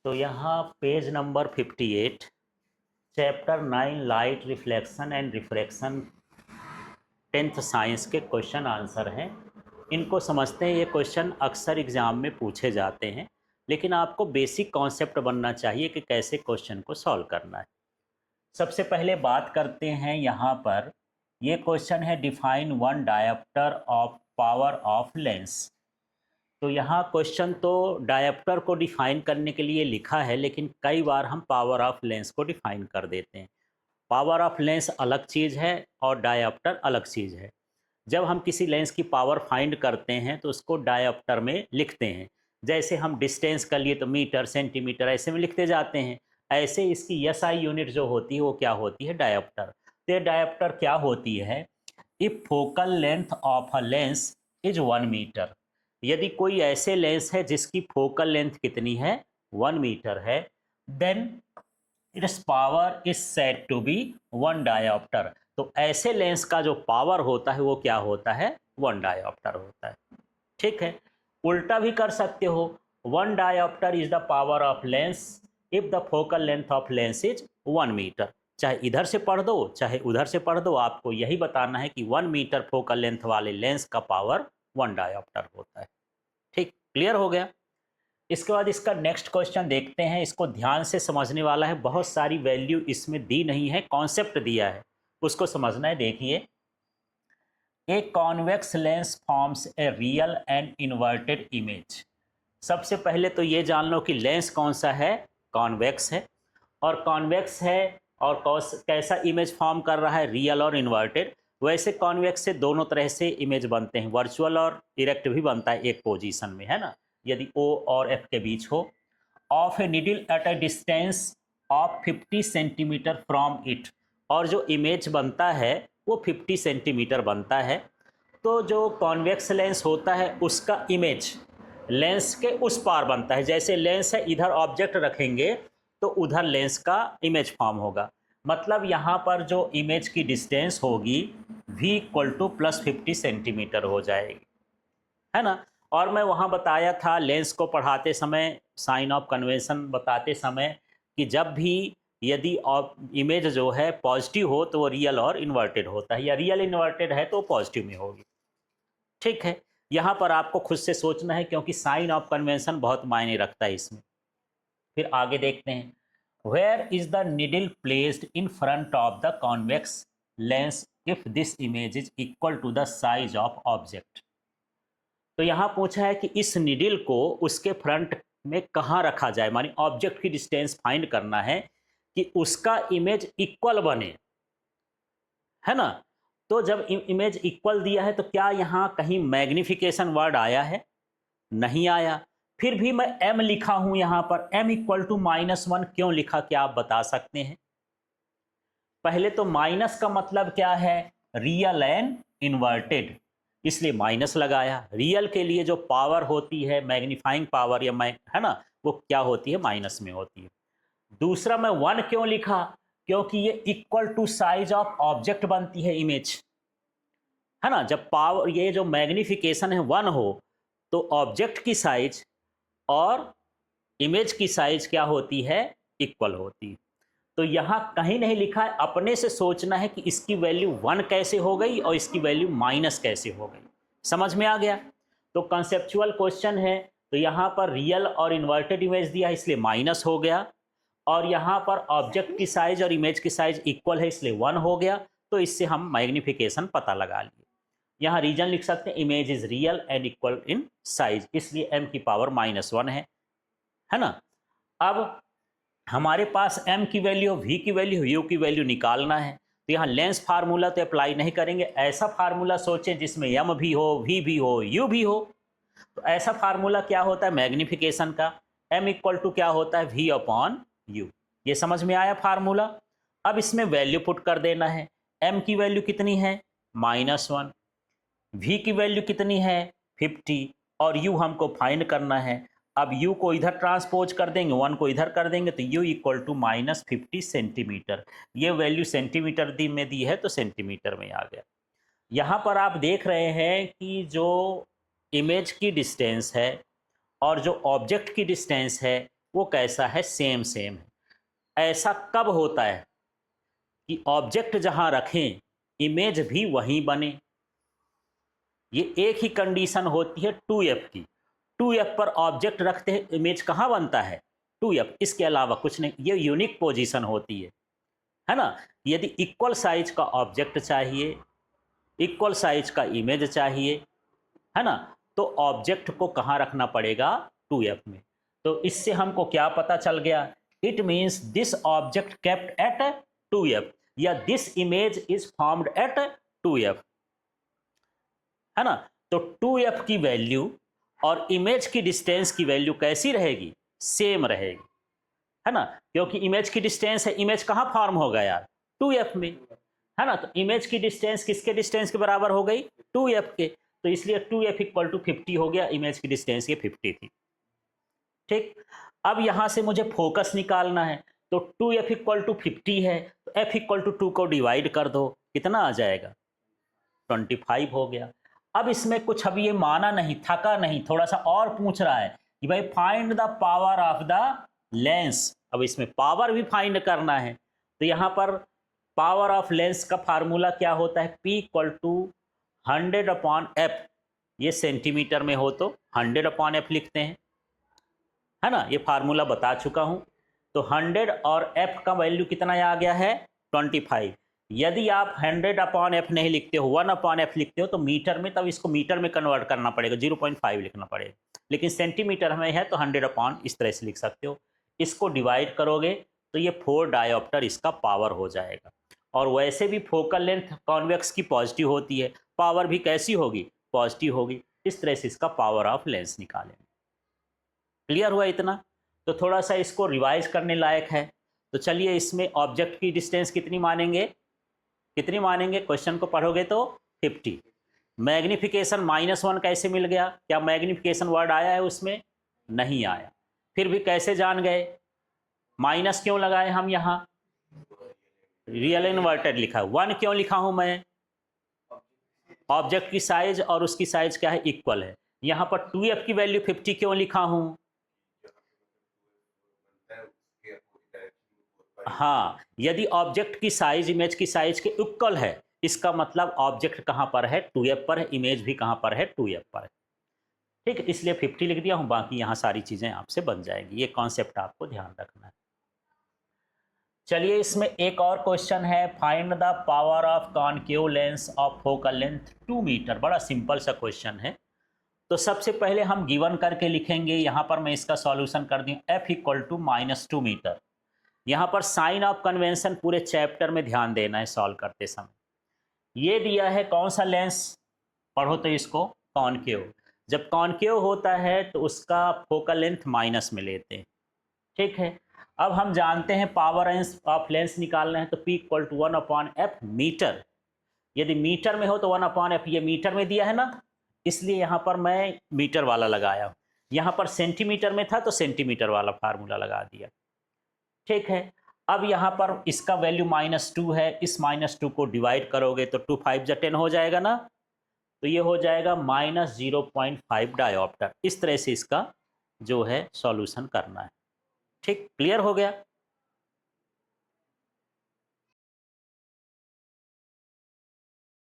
तो यहाँ page number 58 chapter 9 light reflection and refraction 10th science के क्वेश्चन आंसर हैं। इनको समझते हैं। ये क्वेश्चन अक्सर एग्जाम में पूछे जाते हैं, लेकिन आपको बेसिक कॉन्सेप्ट बनना चाहिए कि कैसे क्वेश्चन को सॉल्व करना है। सबसे पहले बात करते हैं यहाँ पर। ये क्वेश्चन है define one dioptre of power of lens. तो यहाँ क्वेश्चन तो डायोप्टर को डिफाइन करने के लिए लिखा है, लेकिन कई बार हम पावर ऑफ लेंस को डिफाइन कर देते हैं। पावर ऑफ लेंस अलग चीज़ है और डायोप्टर अलग चीज़ है। जब हम किसी लेंस की पावर फाइंड करते हैं तो उसको डायोप्टर में लिखते हैं। जैसे हम डिस्टेंस कर लिए तो मीटर, सेंटीमीटर ऐसे में लिखते जाते हैं। ऐसे इसकी एसआई यूनिट जो होती है वो क्या होती है? डायोप्टर। तो ये डायोप्टर क्या होती है? If focal length of a lens is 1 metre. यदि कोई ऐसे लेंस है जिसकी फोकल लेंथ कितनी है? 1 मीटर है, then its power is said to be 1 dioptre. तो ऐसे लेंस का जो पावर होता है वो क्या होता है? 1 डायोप्टर होता है। ठीक है। उल्टा भी कर सकते हो, 1 dioptre is the power of lens if the focal length of lens is 1 metre. चाहे इधर से पढ़ दो चाहे उधर से पढ़ दो, आपको यही बताना है कि 1 मीटर फोकल लेंथ वाले लेंस का पावर 1 डायोप्टर होता है। ठीक, क्लियर हो गया। इसके बाद इसका नेक्स्ट क्वेश्चन देखते हैं। इसको ध्यान से समझने वाला है, बहुत सारी वैल्यू इसमें दी नहीं है, कॉन्सेप्ट दिया है, उसको समझना है। देखिए, a convex lens forms a real and inverted image. सबसे पहले तो ये जान लो कि लेंस कौन सा है? कॉन्वेक्स है। और कॉन्वेक्स है और कैसा इमेज फॉर्म कर रहा है? रियल और इन्वर्टेड। वैसे कॉन्वेक्स से दोनों तरह से इमेज बनते हैं, वर्चुअल और इरेक्ट भी बनता है एक पोजीशन में, है ना, यदि ओ और एफ के बीच हो। Of A needle at a distance of 50 centimetre from it. और जो इमेज बनता है वो 50 सेंटीमीटर बनता है। तो जो कॉन्वेक्स लेंस होता है उसका इमेज लेंस के उस पार बनता है। जैसे लेंस है, इधर ऑब्जेक्ट रखेंगे तो उधर लेंस का इमेज फॉर्म होगा। मतलब यहाँ पर जो इमेज की डिस्टेंस होगी v equal two plus 50 centimetre हो जाएगी, है ना। और मैं वहाँ बताया था लेंस को पढ़ाते समय, साइन ऑफ कन्वेंशन बताते समय, कि जब भी यदि इमेज जो है पॉजिटिव हो तो वो रियल और इन्वर्टेड होता है, या रियल इन्वर्टेड है तो पॉजिटिव में होगी। ठीक है। यहाँ पर आपको खुद से सोचना है, क्योंकि साइन ऑफ कन्वेंशन बहुत मायने रखता है इसमें। फिर आगे देखते हैं। Where is the needle placed in front of the convex lens if this image is equal to the size of object. तो यहाँ पूछा है कि इस निडल को उसके फ्रंट में कहाँ रखा जाए, मानी ऑब्जेक्ट की डिस्टेंस फाइंड करना है कि उसका इमेज इक्वल बने, है ना। तो जब इमेज इक्वल दिया है तो क्या यहाँ कहीं मैग्निफिकेशन वर्ड आया है? नहीं आया। फिर भी मैं m लिखा हूं यहाँ पर, m इक्वल टू -1 क्यों लिखा, क्या आप बता सकते हैं? पहले तो माइनस का मतलब क्या है? रियल एंड इन्वर्टेड, इसलिए माइनस लगाया। रियल के लिए जो पावर होती है, मैग्नीफाइंग पावर या है ना, वो क्या होती है? माइनस में होती है। दूसरा, मैं 1 क्यों लिखा? क्योंकि ये equal to size of object बनती है इमेज, है ना। जब पावर, ये जो मैग्निफिकेशन है 1 हो तो ऑब्जेक्ट की साइज और इमेज की साइज क्या होती है? इक्वल होती है। तो यहां कहीं नहीं लिखा है, अपने से सोचना है कि इसकी वैल्यू 1 कैसे हो गई और इसकी वैल्यू माइनस कैसे हो गई। समझ में आ गया? तो कंसेप्चुअल क्वेश्चन है। तो यहां पर रियल और इन्वर्टेड इमेज दिया है इसलिए माइनस हो गया, और यहां पर ऑब्जेक्ट की साइज और इमेज की साइज इक्वल है इसलिए 1 हो गया। तो इससे हम मैग्निफिकेशन पता लगा लिए। यहाँ रीजन लिख सकते हैं, image is real and equal in size, इसलिए m की पावर -1 है ना। अब हमारे पास m की वैल्यू, v की वैल्यू, u की वैल्यू निकालना है। तो यहाँ लेंस फार्मूला तो अप्लाई नहीं करेंगे, ऐसा फार्मूला सोचें जिसमें m भी हो, v भी हो, u भी हो। तो ऐसा फार्मूला क्या होता है मैग्निफिकेशन का? m इक्वल टू क्या होता है? v upon u। ये समझ में आया फार्मूला? अब इसमें वैल्यू पुट कर देना है। m की वैल्यू कितनी है? -1। v की वैल्यू कितनी है? 50। और u हमको फाइंड करना है। अब u को इधर ट्रांसपोज कर देंगे, 1 को इधर कर देंगे, तो u इक्वल टू -50 सेंटीमीटर। ये वैल्यू सेंटीमीटर में दी है तो सेंटीमीटर में आ गया। यहाँ पर आप देख रहे हैं कि जो इमेज की डिस्टेंस है और जो ऑब्जेक्ट की डिस्टेंस है वो कैसा है, सेम सेम है। ऐसा कब होता है कि ऑब्जेक्ट जहां रखें इमेज भी वहीं बने। ये एक ही कंडीशन होती है 2f की। 2f पर ऑब्जेक्ट रखते हैं इमेज कहाँ बनता है, 2f, इसके अलावा कुछ नहीं। ये यूनिक पोजीशन होती है ना। यदि इक्वल साइज का ऑब्जेक्ट चाहिए, इक्वल साइज का इमेज चाहिए, है ना, तो ऑब्जेक्ट को कहाँ रखना पड़ेगा, 2f में। तो इससे हमको क्या पता चल गया, it means this object kept at 2f या this image is formed at 2f, है ना। तो 2f की वैल्यू और इमेज की डिस्टेंस की वैल्यू कैसी रहेगी, सेम रहेगी, है ना, क्योंकि इमेज की डिस्टेंस है। इमेज कहाँ फॉर्म होगा यार, 2f में, है ना। तो इमेज की डिस्टेंस किसके डिस्टेंस के बराबर हो गई, 2f के। तो इसलिए 2f इक्वल टू 50 हो गया, इमेज की डिस्टेंस ये 50 थी। ठीक, अब यहां से मुझे फोकस निकालना है, तो 2f इक्वल टू 50 है, तो f इक्वल टू 2 को डिवाइड कर दो, कितना आ जाएगा, 25 हो गया। अब इसमें कुछ अभी ये माना नहीं, थका नहीं, थोड़ा सा और पूछ रहा है कि भाई find the power of the lens. अब इसमें पावर भी फाइंड करना है, तो यहां पर पावर ऑफ लेंस का फार्मूला क्या होता है, P इक्वल टू 100/f। ये सेंटीमीटर में हो तो 100/f लिखते हैं, है ना, ये फार्मूला बता चुका हूं। तो 100 और f का वैल्यू कितना आ गया है, 25। यदि आप 100/f नहीं लिखते हो, 1/f लिखते हो तो मीटर में, तब इसको मीटर में कन्वर्ट करना पड़ेगा, 0.5 लिखना पड़ेगा। लेकिन सेंटीमीटर में है तो 100 इस तरह से लिख सकते हो। इसको डिवाइड करोगे तो ये 4 डायोप्टर इसका पावर हो जाएगा। और वैसे भी फोकल लेंथ कॉन्वेक्स की पॉजिटिव होती है, पावर भी कैसी होगी, पॉजिटिव होगी। इस तरह से इसका पावर ऑफ लेंस निकालेंगे। क्लियर हुआ इतना। तो थोड़ा सा इसको रिवाइज करने लायक है। तो चलिए, इसमें ऑब्जेक्ट की डिस्टेंस कितनी मानेंगे, कितनी मानेंगे, क्वेश्चन को पढ़ोगे तो 50। मैग्निफिकेशन -1 कैसे मिल गया, क्या मैग्निफिकेशन वर्ड आया है उसमें, नहीं आया। फिर भी कैसे जान गए, माइनस क्यों लगाए हम यहाँ, रियल इन्वर्टेड लिखा है। 1 क्यों लिखा हूं मैं, ऑब्जेक्ट की साइज और उसकी साइज क्या है, इक्वल है। यहाँ पर 2f की वैल्यू 50 क्यों लिखा हूं, हाँ, यदि ऑब्जेक्ट की साइज इमेज की साइज के इक्वल है, इसका मतलब ऑब्जेक्ट कहां पर है, 2f पर है, इमेज भी कहां पर है, 2f पर है। ठीक है, इसलिए 50 लिख दिया हूं, बाकी यहां सारी चीजें आपसे बन जाएंगी। ये कॉन्सेप्ट आपको ध्यान रखना है। चलिए, इसमें एक और क्वेश्चन है, find the power of concave lens of focal length 2 metre. बड़ा सिंपल सा क्वेश्चन है। तो सबसे पहले हम गिवन करके लिखेंगे। यहाँ पर मैं इसका सॉल्यूशन कर दूँ, f इक्वल टू -2 मीटर। यहाँ पर साइन ऑफ कन्वेंशन पूरे चैप्टर में ध्यान देना है सॉल्व करते समय। ये दिया है कौन सा लेंस, पढ़ो तो इसको, कॉनकेव। जब कॉनकेव होता है तो उसका फोकल लेंथ माइनस में लेते हैं। ठीक है, अब हम जानते हैं पावर ऑफ लेंस निकालना है, तो P equal to 1/f metre. यदि मीटर में हो तो 1/f, ये मीटर में दिया है ना, इसलिए यहाँ पर मैं मीटर वाला लगाया। यहाँ पर सेंटीमीटर में था तो सेंटीमीटर वाला फार्मूला लगा दिया। ठीक है, अब यहाँ पर इसका वैल्यू -2 है, इस -2 को डिवाइड करोगे तो 2 5 जा 10 हो जाएगा ना, तो ये हो जाएगा -0.5 डायोप्टर। इस तरह से इसका जो है सॉल्यूशन करना है। ठीक, क्लियर हो गया।